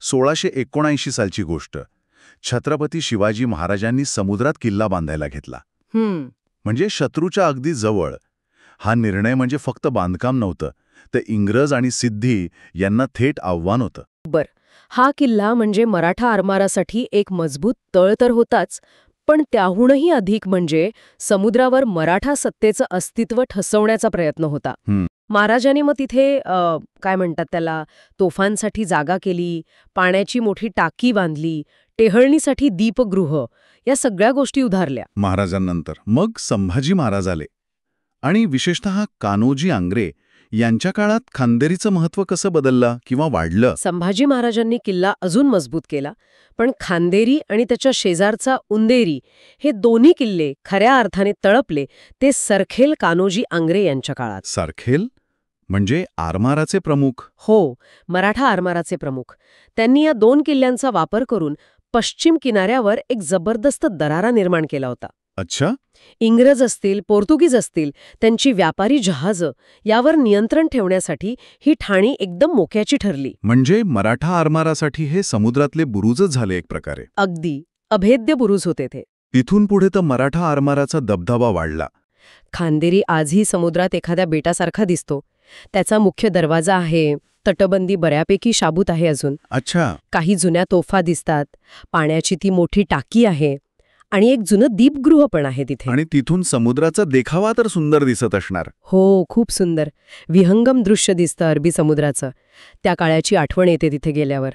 1679 सालची गोष्ट. छत्रपती शिवाजी महाराजांनी समुद्रात किल्ला बांधायला घेतला. म्हणजे शत्रूच्या अगदी जवळ. हा निर्णय म्हणजे फक्त बांधकाम नव्हतं, ते इंग्रज आणि सिद्धी यांना थेट आव्हान होतं. बर, हा किल्ला म्हणजे मराठा आरमारासाठी एक मजबूत तळ तर होताच, पण त्याहूनही अधिक म्हणजे समुद्रावर मराठा सत्तेचं अस्तित्व ठसवण्याचा प्रयत्न होता. महाराजांनी मग तिथे काय म्हणतात त्याला, तोफांसाठी जागा केली, पाण्याची मोठी टाकी बांधली, टेहळणीसाठी दीपगृह, या सगळ्या गोष्टी उभारल्या. महाराजांनंतर मग संभाजी महाराज आले आणि विशेषतः कान्होजी आंग्रे यांच्या काळात खांदेरीचं महत्त्व कसं बदललं किंवा वाढलं? संभाजी महाराजांनी किल्ला अजून मजबूत केला, पण खांदेरी आणि त्याच्या शेजारचा उंदेरी हे दोन्ही किल्ले खऱ्या अर्थाने तळपले ते सरखेल कान्होजी आंग्रे यांच्या काळात. सरखेल म्हणजे आरमाराचे प्रमुख? हो, मराठा आरमाराचे प्रमुख. त्यांनी या दोन किल्ल्यांचा वापर करून पश्चिम किनाऱ्यावर एक जबरदस्त दरारा निर्माण केला होता. अच्छा. इंग्रज असतील, पोर्तुगीज असतील, त्यांची व्यापारी जहाजं यावर नियंत्रण ठेवण्यासाठी ही ठाणी एकदम मोक्याची ठरली. म्हणजे मराठा आरमारासाठी हे समुद्रातले बुरुजच झाले एक प्रकारे. अगदी अभेद्य बुरुज होते ते. इथून पुढे तर मराठा आरमाराचा दबदबा वाढला. खांदेरी आजही समुद्रात एखाद्या बेटासारखा दिसतो. त्याचा मुख्य दरवाजा आहे, तटबंदी बऱ्यापैकी शाबूत आहे अजून. अच्छा. काही जुन्या तोफा दिसतात, पाण्याची ती मोठी टाकी आहे आणि एक जुनं दीपगृह पण आहे तिथे. आणि तिथून समुद्राचा देखावा तर सुंदर दिसत असणार. हो, खूप सुंदर विहंगम दृश्य दिसतं अरबी समुद्राचं. त्या काळाची आठवण येते तिथे गेल्यावर.